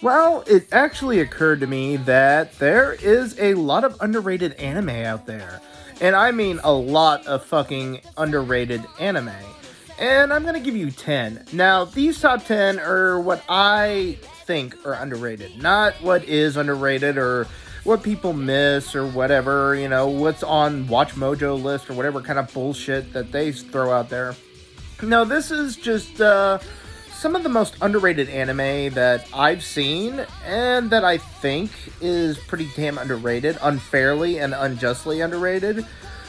Well, it actually occurred to me that there is a lot of underrated anime out there. And I mean a lot of fucking underrated anime. And I'm gonna give you 10. Now, these top 10 are what I think are underrated, not what is underrated or what people miss or whatever, what's on Watch Mojo list or whatever kind of bullshit that they throw out there. No, this is just some of the most underrated anime that I've seen and that I think is pretty damn underrated, unfairly and unjustly underrated.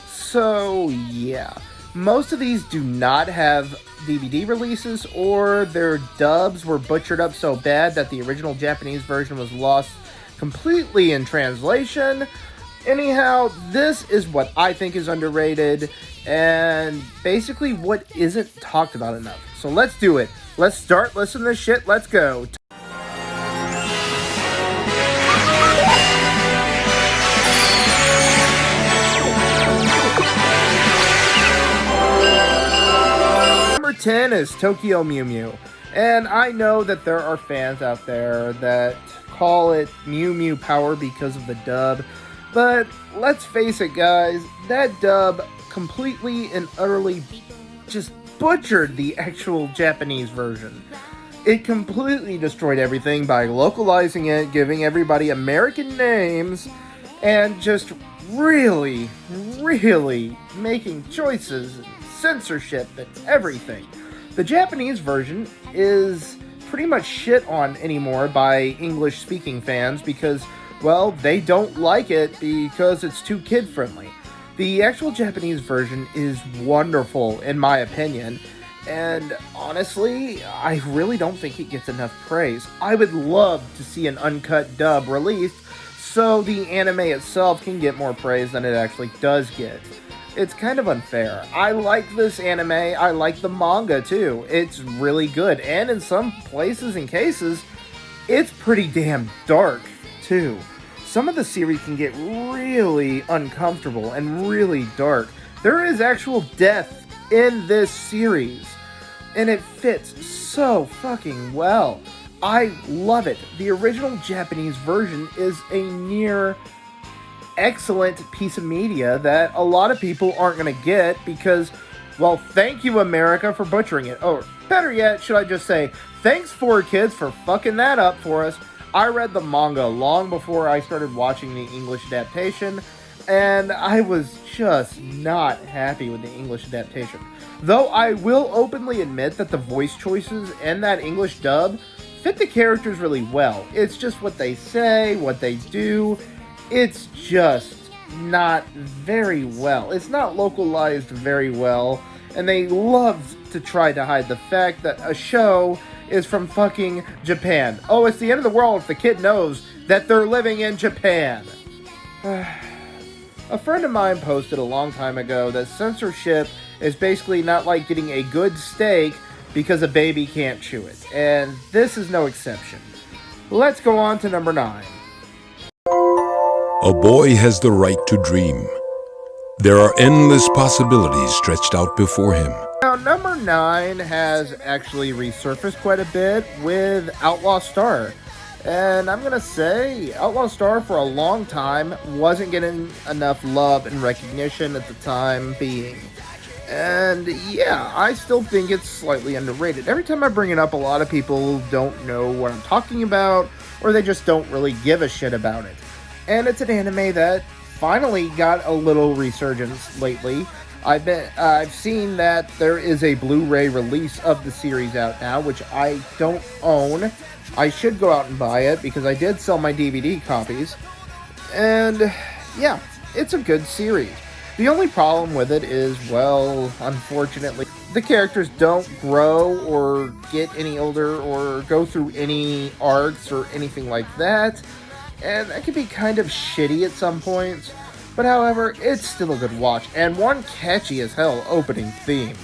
So, yeah. Most of these do not have DVD releases, or their dubs were butchered up so bad that the original Japanese version was lost completely in translation. Anyhow, this is what I think is underrated and basically what isn't talked about enough. So let's do it. Let's start listening to this shit. Let's go. Number 10 is Tokyo Mew Mew. And I know that there are fans out there that call it Mew Mew Power because of the dub. But let's face it, guys, that dub completely and utterly just butchered the actual Japanese version. It completely destroyed everything by localizing it, giving everybody American names, and just really, really making choices and censorship and everything. The Japanese version is pretty much shit on anymore by English-speaking fans because, well, they don't like it because it's too kid-friendly. The actual Japanese version is wonderful, in my opinion, and honestly, I really don't think it gets enough praise. I would love to see an uncut dub released so the anime itself can get more praise than it actually does get. It's kind of unfair. I like this anime, I like the manga too. It's really good, and in some places and cases, it's pretty damn dark too. Some of the series can get really uncomfortable and really dark. There is actual death in this series, and it fits so fucking well. I love it. The original Japanese version is a near excellent piece of media that a lot of people aren't going to get because, well, thank you, America, for butchering it. Or better yet, should I just say, thanks, 4Kids, for fucking that up for us. I read the manga long before I started watching the English adaptation, and I was just not happy with the English adaptation. Though I will openly admit that the voice choices and that English dub fit the characters really well. It's just what they say, what they do. It's just not very well. It's not localized very well, and they love to try to hide the fact that a show is from fucking Japan. Oh, it's the end of the world if the kid knows that they're living in Japan. A friend of mine posted a long time ago that censorship is basically not like getting a good steak because a baby can't chew it. And this is no exception. Let's go on to number 9. A boy has the right to dream. There are endless possibilities stretched out before him. Now, number 9 has actually resurfaced quite a bit with Outlaw Star. And I'm going to say Outlaw Star for a long time wasn't getting enough love and recognition at the time being. And yeah, I still think it's slightly underrated. Every time I bring it up, a lot of people don't know what I'm talking about, or they just don't really give a shit about it. And it's an anime that finally got a little resurgence lately. I've seen that there is a Blu-ray release of the series out now, which I don't own. I should go out and buy it because I did sell my DVD copies. And yeah, it's a good series. The only problem with it is, well, unfortunately, the characters don't grow or get any older or go through any arcs or anything like that. And that can be kind of shitty at some points. But however, it's still a good watch, and one catchy as hell opening theme.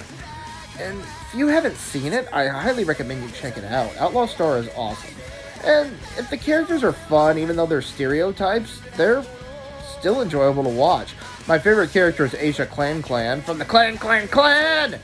And if you haven't seen it, I highly recommend you check it out. Outlaw Star is awesome. And if the characters are fun, even though they're stereotypes, they're still enjoyable to watch. My favorite character is Aisha Clan from the Clan!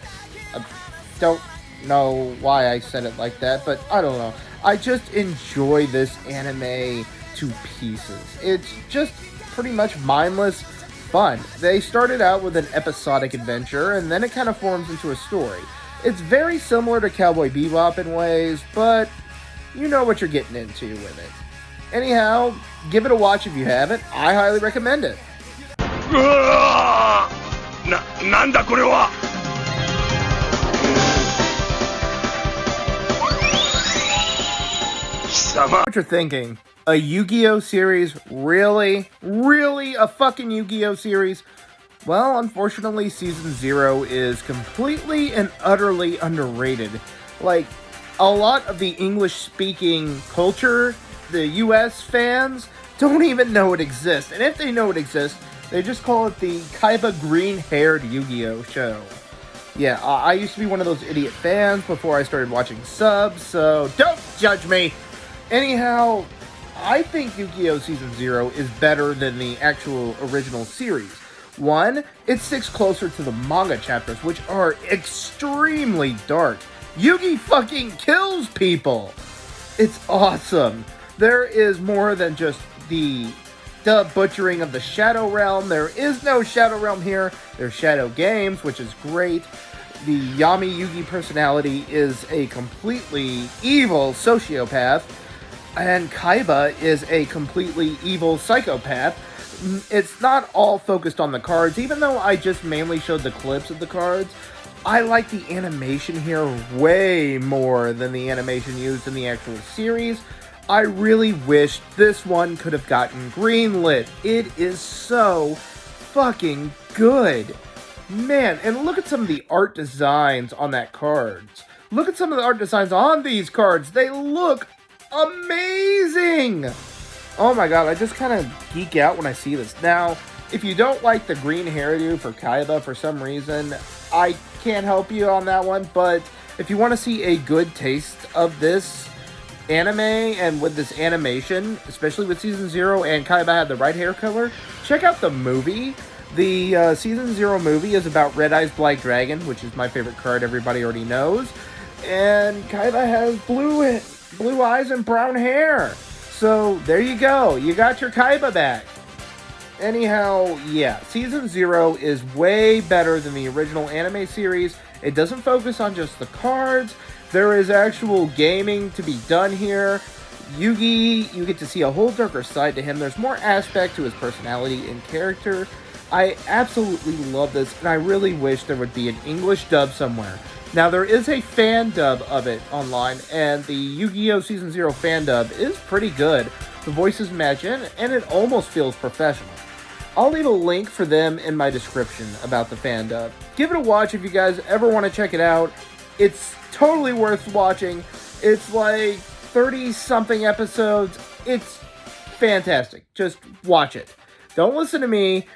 Don't know why I said it like that, but I don't know. I just enjoy this anime to pieces. It's just pretty much mindless fun. They started out with an episodic adventure, and then it kind of forms into a story. It's very similar to Cowboy Bebop in ways, but you know what you're getting into with it. Anyhow, give it a watch if you haven't. I highly recommend it. なんだこれは What you're thinking? A Yu-Gi-Oh series? Really? Really? A fucking Yu-Gi-Oh series? Well, unfortunately, Season 0 is completely and utterly underrated. Like, a lot of the English-speaking culture, the US fans, don't even know it exists. And if they know it exists, they just call it the Kaiba green-haired Yu-Gi-Oh show. Yeah, I used to be one of those idiot fans before I started watching subs, so don't judge me! Anyhow, I think Yu-Gi-Oh! Season 0 is better than the actual original series. One, it sticks closer to the manga chapters, which are extremely dark. Yugi fucking kills people! It's awesome. There is more than just the butchering of the Shadow Realm. There is no Shadow Realm here. There's Shadow Games, which is great. The Yami Yugi personality is a completely evil sociopath, and Kaiba is a completely evil psychopath. It's not all focused on the cards, even though I just mainly showed the clips of the cards. I like the animation here way more than the animation used in the actual series. I really wish this one could have gotten greenlit. It is so fucking good. Man, and look at some of the art designs on that cards. Look at some of the art designs on these cards. They look amazing! Oh my god, I just kind of geek out when I see this. Now, if you don't like the green hairdo for Kaiba for some reason, I can't help you on that one, but if you want to see a good taste of this anime and with this animation, especially with Season 0 and Kaiba had the right hair color, check out the movie. The Season 0 movie is about Red Eyes Black Dragon, which is my favorite card everybody already knows, and Kaiba has blue eyes and brown hair. So, there you go. You got your Kaiba back. Anyhow, yeah, Season 0 is way better than the original anime series. It doesn't focus on just the cards. There is actual gaming to be done here. Yugi, you get to see a whole darker side to him. There's more aspect to his personality and character. I absolutely love this, and I really wish there would be an English dub somewhere. Now, there is a fan dub of it online, and the Yu-Gi-Oh! Season 0 fan dub is pretty good. The voices match in, and it almost feels professional. I'll leave a link for them in my description about the fan dub. Give it a watch if you guys ever want to check it out. It's totally worth watching. It's like 30-something episodes. It's fantastic. Just watch it. Don't listen to me.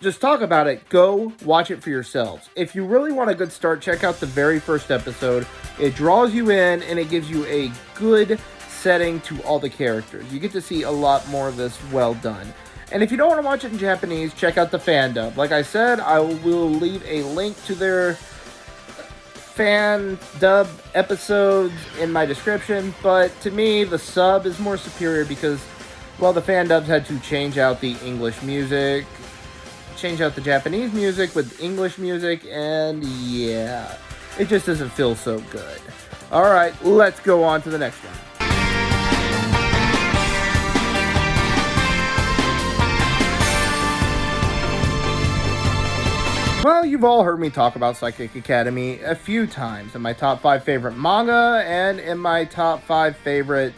Just talk about it. Go watch it for yourselves. If you really want a good start, check out the very first episode. It draws you in, and it gives you a good setting to all the characters. You get to see a lot more of this well done. And if you don't want to watch it in Japanese, check out the fan dub. Like I said, I will leave a link to their fan dub episodes in my description, but to me, the sub is more superior because, well, the fan dubs had to change out the English music, change out the Japanese music with English music, and yeah, it just doesn't feel so good. Alright, let's go on to the next one. Well, you've all heard me talk about Psychic Academy a few times in my top 5 favorite manga and in my top 5 favorite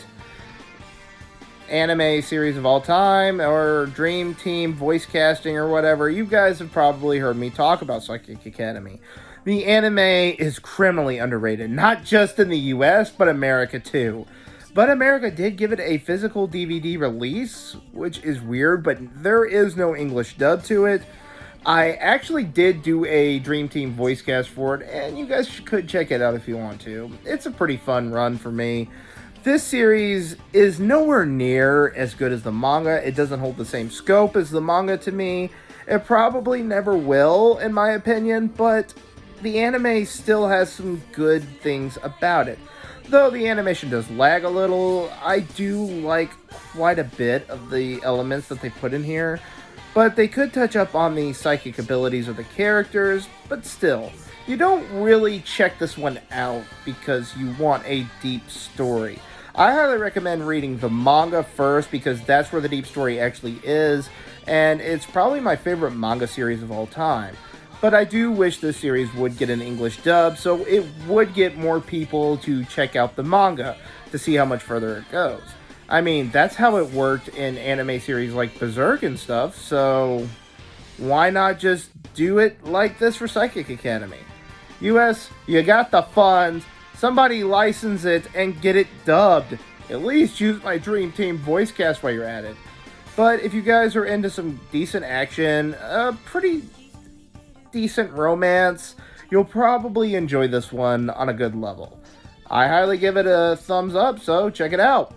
anime series of all time, or Dream Team voice casting or whatever. You guys have probably heard me talk about Psychic Academy. The anime is criminally underrated, not just in the US, but America too. But America did give it a physical DVD release, which is weird, but there is no English dub to it. I actually did do a Dream Team voice cast for it, and you guys could check it out if you want to. It's a pretty fun run for me. This series is nowhere near as good as the manga. It doesn't hold the same scope as the manga to me. It probably never will, in my opinion, but the anime still has some good things about it. Though the animation does lag a little, I do like quite a bit of the elements that they put in here, but they could touch up on the psychic abilities of the characters, but still, you don't really check this one out because you want a deep story. I highly recommend reading the manga first because that's where the deep story actually is, and it's probably my favorite manga series of all time. But I do wish this series would get an English dub, so it would get more people to check out the manga to see how much further it goes. I mean, that's how it worked in anime series like Berserk and stuff, so why not just do it like this for Psychic Academy? US, you got the funds, somebody license it and get it dubbed. At least use my Dream Team voice cast while you're at it. But if you guys are into some decent action, pretty decent romance, you'll probably enjoy this one on a good level. I highly give it a thumbs up, so check it out.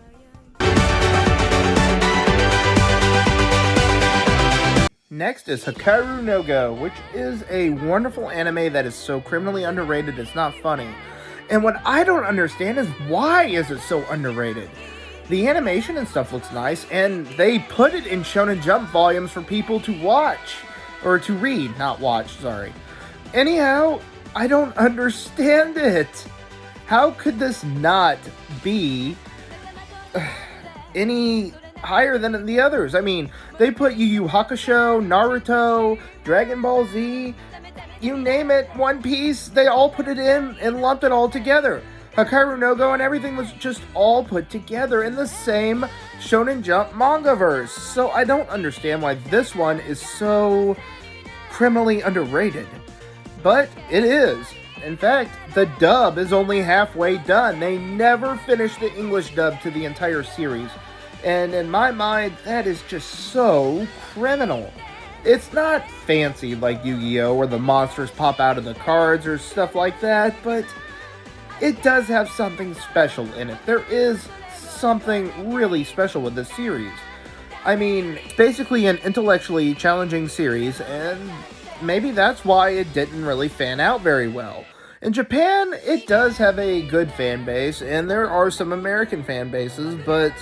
Next is Hikaru no Go, which is a wonderful anime that is so criminally underrated it's not funny. And what I don't understand is why is it so underrated? The animation and stuff looks nice, and they put it in Shonen Jump volumes for people to watch. Or to read, not watch, sorry. Anyhow, I don't understand it. How could this not be any higher than the others? I mean, they put Yu Yu Hakusho, Naruto, Dragon Ball Z, you name it, One Piece, they all put it in and lumped it all together. Hikaru no Go and everything was just all put together in the same Shonen Jump mangaverse. So I don't understand why this one is so criminally underrated. But it is. In fact, the dub is only halfway done. They never finished the English dub to the entire series. And in my mind, that is just so criminal. It's not fancy like Yu-Gi-Oh! Where the monsters pop out of the cards or stuff like that, but it does have something special in it. There is something really special with this series. I mean, it's basically an intellectually challenging series, and maybe that's why it didn't really fan out very well. In Japan, it does have a good fan base, and there are some American fan bases, but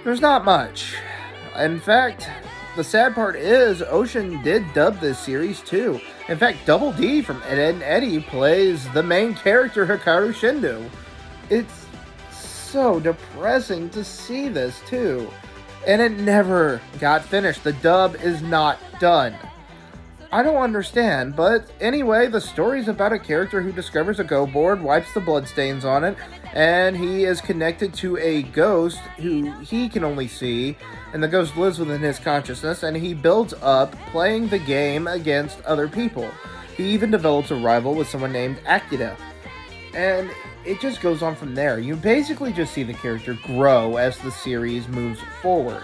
there's not much. In fact, the sad part is Ocean did dub this series too. In fact, Double D from Ed, Edd n Eddy plays the main character Hikaru Shindo. It's so depressing to see this too. And it never got finished. The dub is not done. I don't understand, but anyway, the story's about a character who discovers a Go board, wipes the bloodstains on it, and he is connected to a ghost who he can only see, and the ghost lives within his consciousness, and he builds up playing the game against other people. He even develops a rival with someone named Akira. And it just goes on from there. You basically just see the character grow as the series moves forward.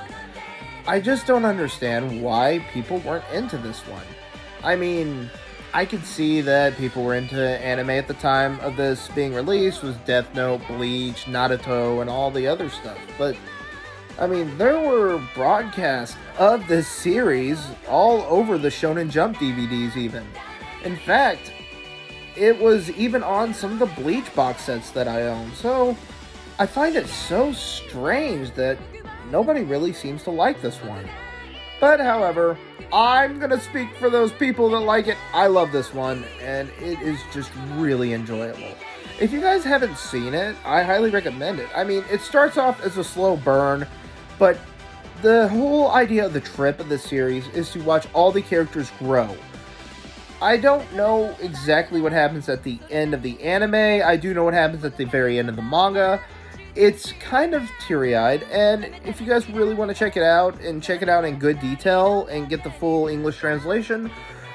I just don't understand why people weren't into this one. I mean, I could see that people were into anime at the time of this being released, was Death Note, Bleach, Naruto, and all the other stuff, but I mean, there were broadcasts of this series all over the Shonen Jump DVDs even. In fact, it was even on some of the Bleach box sets that I own, so I find it so strange that nobody really seems to like this one. But however, I'm gonna speak for those people that like it. I love this one, and it is just really enjoyable. If you guys haven't seen it, I highly recommend it. I mean, it starts off as a slow burn, but the whole idea of the trip of the series is to watch all the characters grow. I don't know exactly what happens at the end of the anime. I do know what happens at the very end of the manga. It's kind of teary-eyed, and if you guys really want to check it out, and check it out in good detail, and get the full English translation,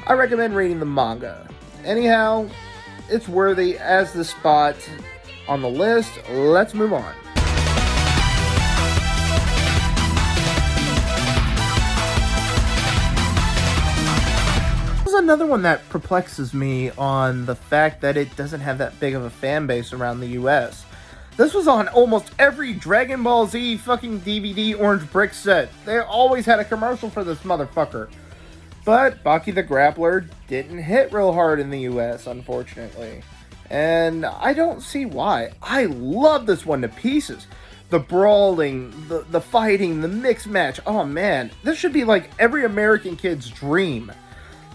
I recommend reading the manga. Anyhow, it's worthy as the spot on the list. Let's move on. This is another one that perplexes me on the fact that it doesn't have that big of a fan base around the US. This was on almost every Dragon Ball Z fucking DVD orange brick set. They always had a commercial for this motherfucker. But Baki the Grappler didn't hit real hard in the US, unfortunately. and I don't see why. I love this one to pieces. The brawling, the fighting, the mixed match. Oh man, this should be like every American kid's dream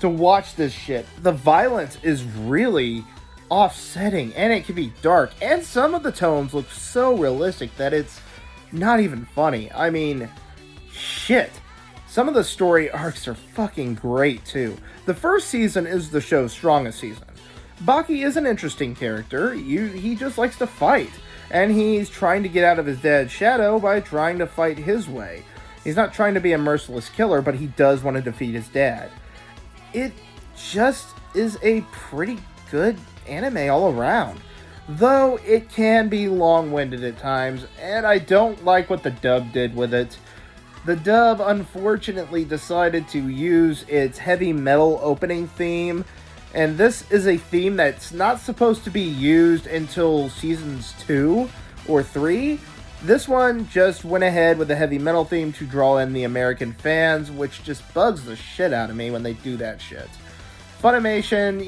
to watch this shit. The violence is really offsetting, and it can be dark, and some of the tones look so realistic that it's not even funny. I mean, shit. Some of the story arcs are fucking great too. The first season is the show's strongest season. Baki is an interesting character. He just likes to fight, and he's trying to get out of his dad's shadow by trying to fight his way. He's not trying to be a merciless killer, but he does want to defeat his dad. It just is a pretty good anime all around, though it can be long-winded at times, and I don't like what the dub did with it. The dub unfortunately decided to use its heavy metal opening theme, and this is a theme that's not supposed to be used until seasons 2 or 3. This one just went ahead with the heavy metal theme to draw in the American fans, which just bugs the shit out of me when they do that shit. Funimation,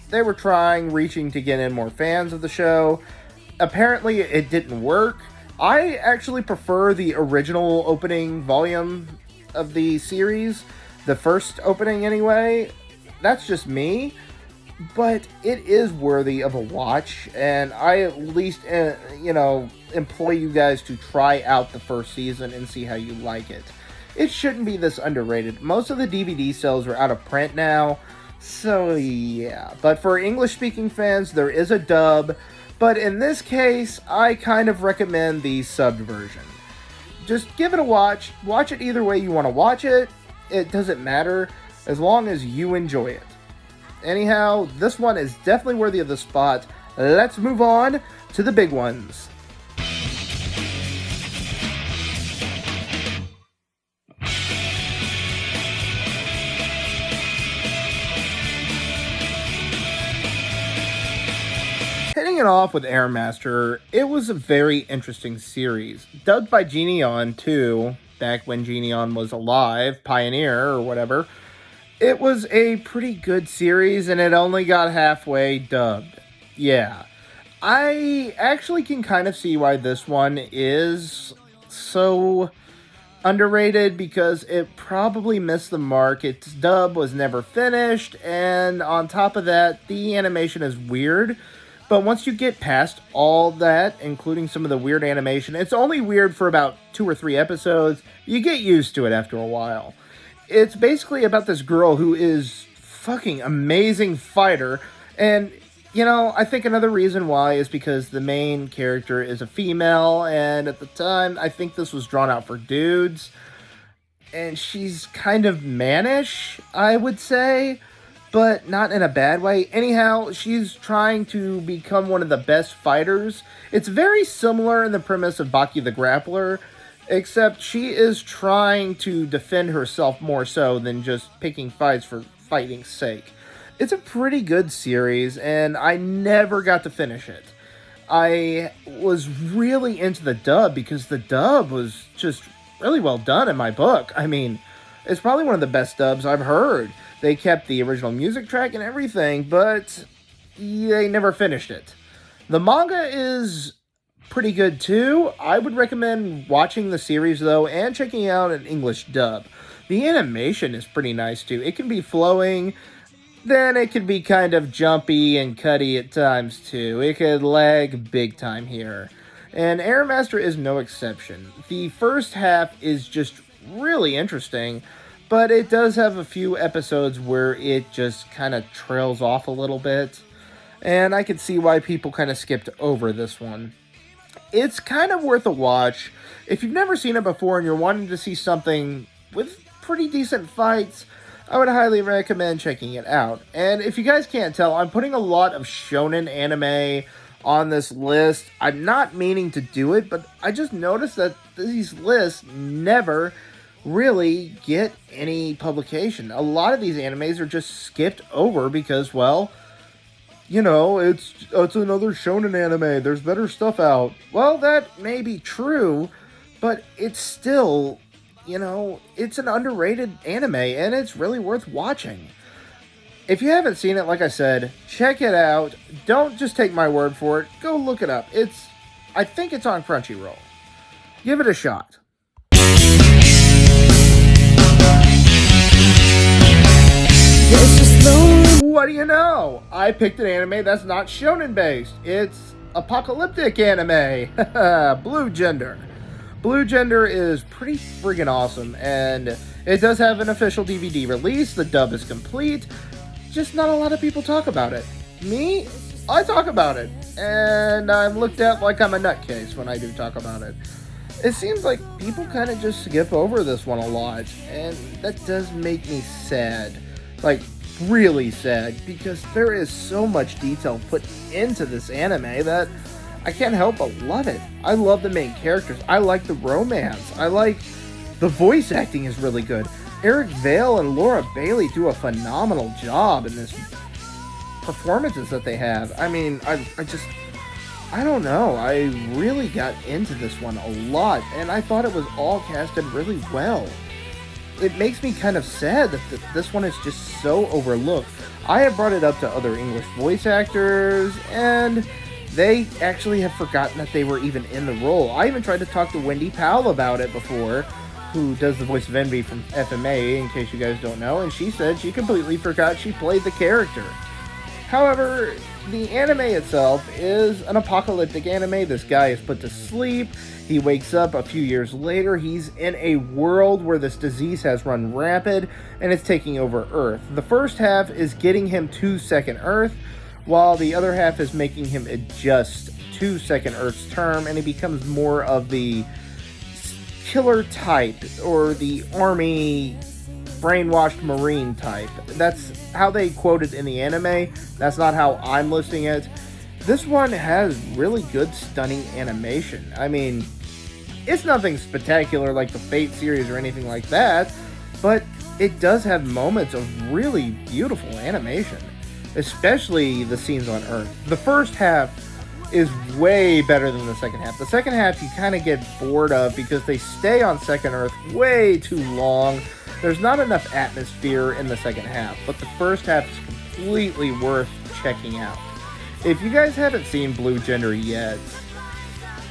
they were reaching to get in more fans of the show. Apparently it didn't work. I actually prefer the original opening volume of the series, the first opening anyway. That's just me, but it is worthy of a watch, and I at least, implore you guys to try out the first season and see how you like it. It shouldn't be this underrated. Most of the DVD sales are out of print now, so yeah. But for English-speaking fans, there is a dub, but in this case, I kind of recommend the subbed version. Just give it a watch. Watch it either way you want to watch it. It doesn't matter, as long as you enjoy it. Anyhow, this one is definitely worthy of the spot. Let's move on to the big ones. Hitting it off with Airmaster, it was a very interesting series. Dubbed by Genion too, back when Genion was alive, Pioneer or whatever. It was a pretty good series, and it only got halfway dubbed. Yeah. I actually can kind of see why this one is so underrated, because it probably missed the mark. Its dub was never finished, and on top of that, the animation is weird. But once you get past all that, including some of the weird animation, it's only weird for about 2 or 3 episodes. You get used to it after a while. It's basically about this girl who is fucking amazing fighter, and, I think another reason why is because the main character is a female, and at the time, I think this was drawn out for dudes, and she's kind of mannish, I would say, but not in a bad way. Anyhow, she's trying to become one of the best fighters. It's very similar in the premise of Baki the Grappler, except she is trying to defend herself more so than just picking fights for fighting's sake. It's a pretty good series, and I never got to finish it. I was really into the dub because the dub was just really well done in my book. I mean, it's probably one of the best dubs I've heard. They kept the original music track and everything, but they never finished it. The manga is pretty good too. I would recommend watching the series though, and checking out an English dub. The animation is pretty nice too. It can be flowing, then it can be kind of jumpy and cutty at times too. It could lag big time here. And Airmaster is no exception. The first half is just really interesting, but it does have a few episodes where it just kind of trails off a little bit, and I could see why people kind of skipped over this one. It's kind of worth a watch. If you've never seen it before and you're wanting to see something with pretty decent fights, I would highly recommend checking it out. And if you guys can't tell, I'm putting a lot of shonen anime on this list. I'm not meaning to do it, but I just noticed that these lists never really get any publication. A lot of these animes are just skipped over because, well, it's another shonen anime. There's better stuff out. Well, that may be true, but it's still, it's an underrated anime, and it's really worth watching. If you haven't seen it, like I said, check it out. Don't just take my word for it. Go look it up. I think it's on Crunchyroll. Give it a shot. What do you know? I picked an anime that's not shonen based. It's apocalyptic anime. Blue Gender. Blue Gender is pretty friggin' awesome, and it does have an official DVD release. The dub is complete. Just not a lot of people talk about it. Me? I talk about it, and I'm looked at like I'm a nutcase when I do talk about it. It seems like people kind of just skip over this one a lot, and that does make me sad. Like, really sad, because there is so much detail put into this anime that I can't help but love it. I love the main characters. I like the romance. I like the voice acting is really good. Eric Vale and Laura Bailey do a phenomenal job in this performances that they have. I mean, I don't know. I really got into this one a lot, and I thought it was all casted really well. It makes me kind of sad that this one is just so overlooked. I have brought it up to other English voice actors, and they actually have forgotten that they were even in the role. I even tried to talk to Wendy Powell about it before, who does the voice of Envy from FMA, in case you guys don't know, and she said she completely forgot she played the character. However, the anime itself is an apocalyptic anime. This guy is put to sleep. He wakes up a few years later. He's in a world where this disease has run rampant and it's taking over Earth. The first half is getting him to Second Earth, while the other half is making him adjust to Second Earth's term, and he becomes more of the killer type, or the army brainwashed marine type. That's how they quote it in the anime. That's not how I'm listing it. This one has really good, stunning animation. I mean, it's nothing spectacular like the Fate series or anything like that, but it does have moments of really beautiful animation, especially the scenes on Earth. The first half is way better than the second half. The second half you kind of get bored of because they stay on Second Earth way too long. There's not enough atmosphere in the second half, but the first half is completely worth checking out. If you guys haven't seen Blue Gender yet,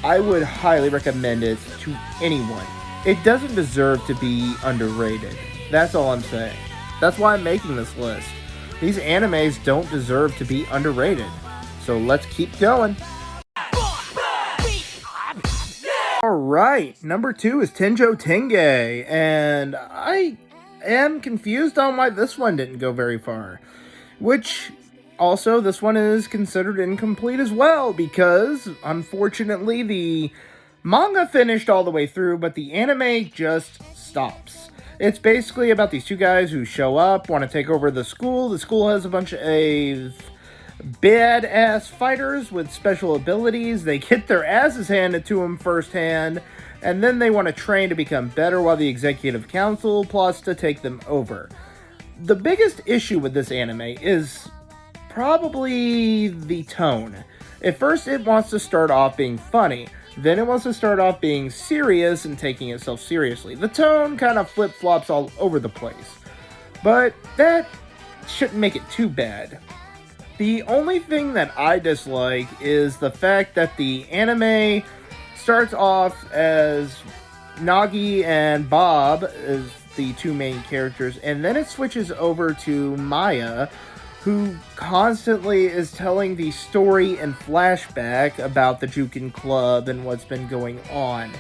I would highly recommend it to anyone. It doesn't deserve to be underrated. That's all I'm saying. That's why I'm making this list. These animes don't deserve to be underrated. So let's keep going. Alright, number 2 is Tenjo Tenge, and I am confused on why this one didn't go very far. Which, also, this one is considered incomplete as well, because, unfortunately, the manga finished all the way through, but the anime just stops. It's basically about these two guys who show up, want to take over the school. The school has a bunch of badass fighters with special abilities. They get their asses handed to them firsthand, and then they want to train to become better while the executive council plots to take them over. The biggest issue with this anime is probably the tone. At first it wants to start off being funny, then it wants to start off being serious and taking itself seriously. The tone kind of flip-flops all over the place, but that shouldn't make it too bad. The only thing that I dislike is the fact that the anime starts off as Nagi and Bob as the two main characters, and then it switches over to Maya, who constantly is telling the story in flashback about the Jukin Club and what's been going on.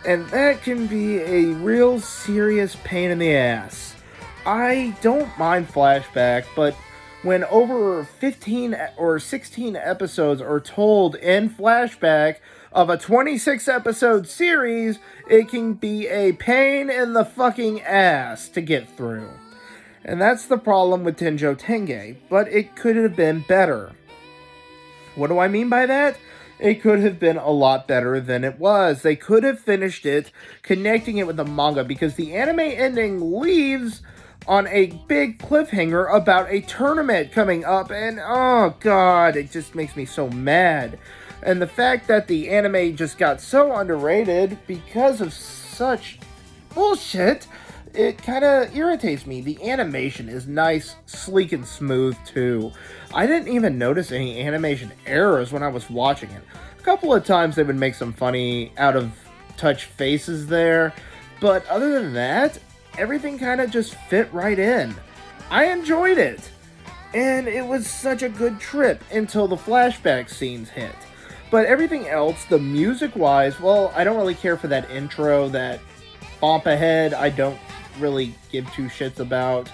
And that can be a real serious pain in the ass. I don't mind flashback, but when over 15 or 16 episodes are told in flashback of a 26 episode series, it can be a pain in the fucking ass to get through. And that's the problem with Tenjo Tenge, but it could have been better. What do I mean by that? It could have been a lot better than it was. They could have finished it, connecting it with the manga, because the anime ending leaves on a big cliffhanger about a tournament coming up, and oh god, it just makes me so mad. And the fact that the anime just got so underrated because of such bullshit it kind of irritates me. The animation is nice, sleek, and smooth too. I didn't even notice any animation errors when I was watching it. A couple of times they would make some funny out of touch faces there, but other than that, everything kind of just fit right in. I enjoyed it, and it was such a good trip until the flashback scenes hit. But everything else, the music-wise, well, I don't really care for that intro, that bump ahead, I don't really give two shits about.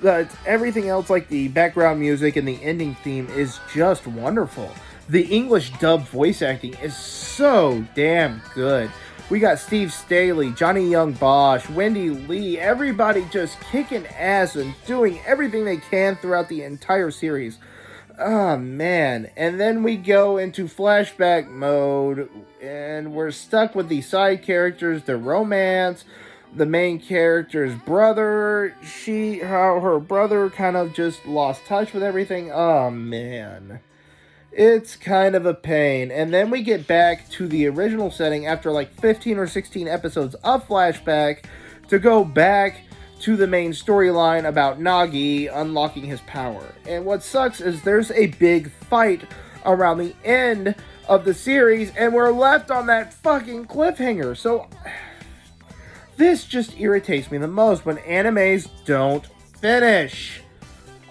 But everything else, like the background music and the ending theme, is just wonderful. The English dub voice acting is so damn good. We got Steve Staley, Johnny Young Bosch, Wendy Lee, everybody just kicking ass and doing everything they can throughout the entire series. Oh man, and then we go into flashback mode, and we're stuck with the side characters, the romance, the main character's brother, how her brother kind of just lost touch with everything. Oh man. It's kind of a pain. And then we get back to the original setting after like 15 or 16 episodes of flashback to go back to the main storyline about Nagi unlocking his power. And what sucks is there's a big fight around the end of the series, and we're left on that fucking cliffhanger. So this just irritates me the most when animes don't finish.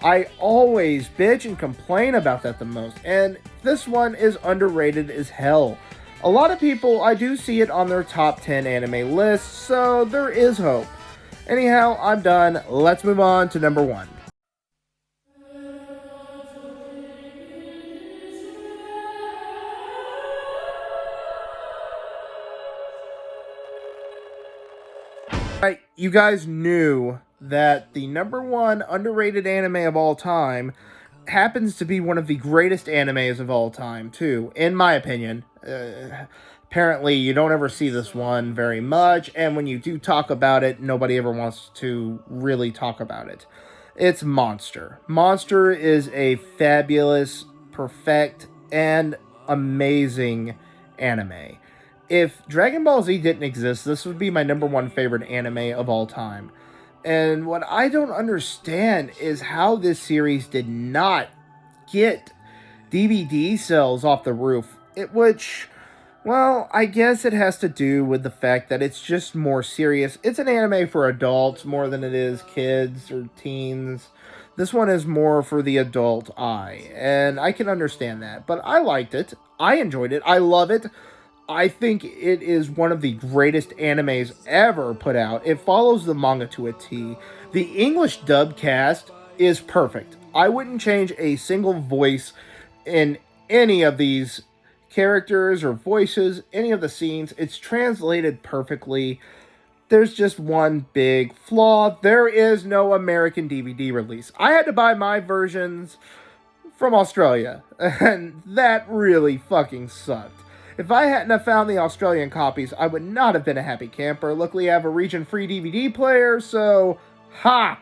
I always bitch and complain about that the most, and this one is underrated as hell. A lot of people, I do see it on their top 10 anime lists, so there is hope. Anyhow, I'm done. Let's move on to number 1. Right, you guys knew that the number 1 underrated anime of all time happens to be one of the greatest animes of all time, too, in my opinion. Apparently, you don't ever see this one very much, and when you do talk about it, nobody ever wants to really talk about it. It's Monster. Monster is a fabulous, perfect, and amazing anime. If Dragon Ball Z didn't exist, this would be my number 1 favorite anime of all time. And what I don't understand is how this series did not get DVD sales off the roof. Well, I guess it has to do with the fact that it's just more serious. It's an anime for adults more than it is kids or teens. This one is more for the adult eye, and I can understand that. But I liked it. I enjoyed it. I love it. I think it is one of the greatest animes ever put out. It follows the manga to a T. The English dub cast is perfect. I wouldn't change a single voice in any of these characters or voices, any of the scenes. It's translated perfectly. There's just one big flaw. There is no American DVD release. I had to buy my versions from Australia, and that really fucking sucked. If I hadn't have found the Australian copies, I would not have been a happy camper. Luckily, I have a region-free DVD player, so ha!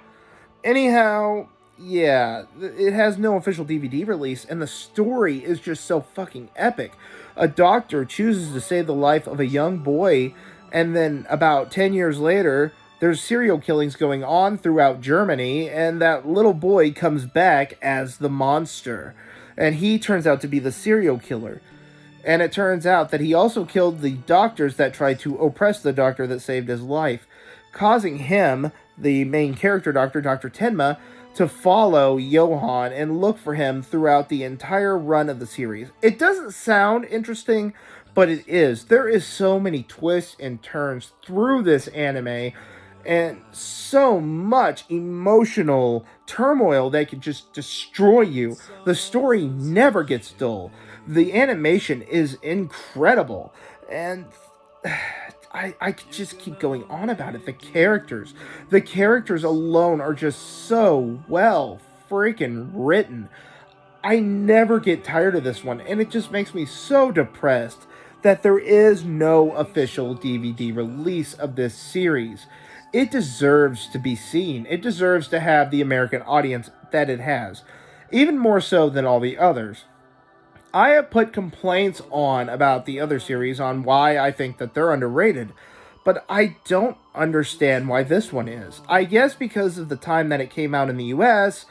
Anyhow, yeah, it has no official DVD release, and the story is just so fucking epic. A doctor chooses to save the life of a young boy, and then about 10 years later, there's serial killings going on throughout Germany, and that little boy comes back as the monster. And he turns out to be the serial killer. And it turns out that he also killed the doctors that tried to oppress the doctor that saved his life, causing him, the main character doctor, Dr. Tenma, to follow Johann and look for him throughout the entire run of the series. It doesn't sound interesting, but it is. There is so many twists and turns through this anime, and so much emotional turmoil that can just destroy you. The story never gets dull. The animation is incredible, and I could just keep going on about it. The characters alone are just so well freaking written. I never get tired of this one, and it just makes me so depressed that there is no official DVD release of this series. It deserves to be seen. It deserves to have the American audience that it has, even more so than all the others. I have put complaints on about the other series on why I think that they're underrated, but I don't understand why this one is. I guess because of the time that it came out in the US,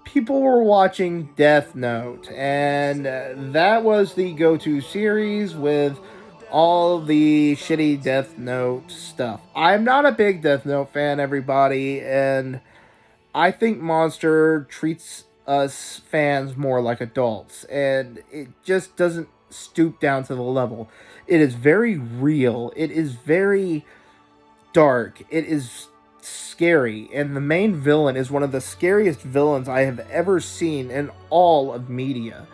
people were watching Death Note, and that was the go-to series with all the shitty Death Note stuff. I'm not a big Death Note fan, everybody, and I think Monster treats us fans more like adults, and it just doesn't stoop down to the level. It is very real. It is very dark. It is scary, and the main villain is one of the scariest villains I have ever seen in all of media.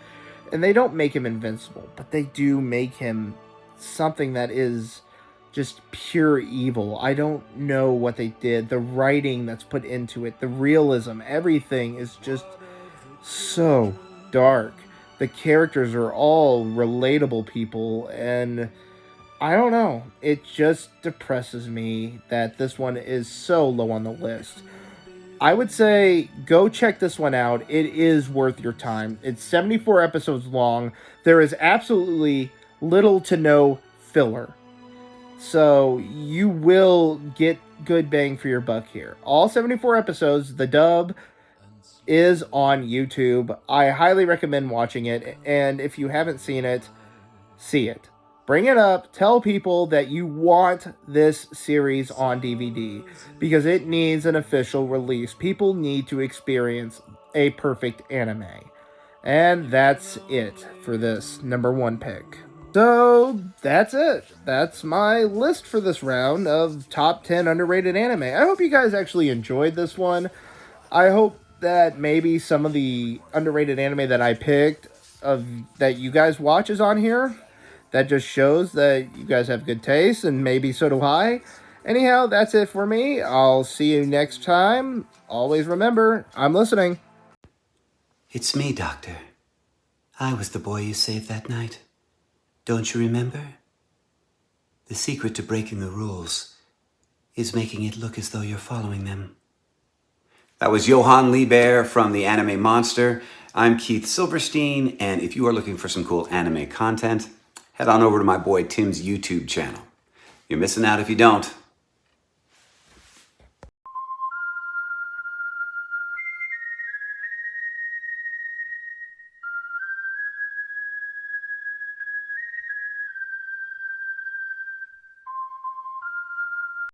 And they don't make him invincible, but they do make him something that is just pure evil. I don't know what they did. The writing that's put into it, the realism, everything is just so dark. The characters are all relatable people, and I don't know. It just depresses me that this one is so low on the list. I would say go check this one out. It is worth your time. It's 74 episodes long. There is absolutely little to no filler. So you will get good bang for your buck here. All 74 episodes, the dub is on YouTube. I highly recommend watching it. And if you haven't seen it, see it. Bring it up. Tell people that you want this series on DVD because it needs an official release. People need to experience a perfect anime. And that's it for this #1 pick. So that's it. That's my list for this round of top 10 underrated anime. I hope you guys actually enjoyed this one. I hope that maybe some of the underrated anime that I picked that you guys watch is on here. That just shows that you guys have good taste, and maybe so do I. Anyhow, that's it for me. I'll see you next time. Always remember, I'm listening. It's me, Doctor. I was the boy you saved that night. Don't you remember? The secret to breaking the rules is making it look as though you're following them. That was Johan Lieber from the Anime Monster. I'm Keith Silverstein, and if you are looking for some cool anime content, head on over to my boy Tim's YouTube channel. You're missing out if you don't.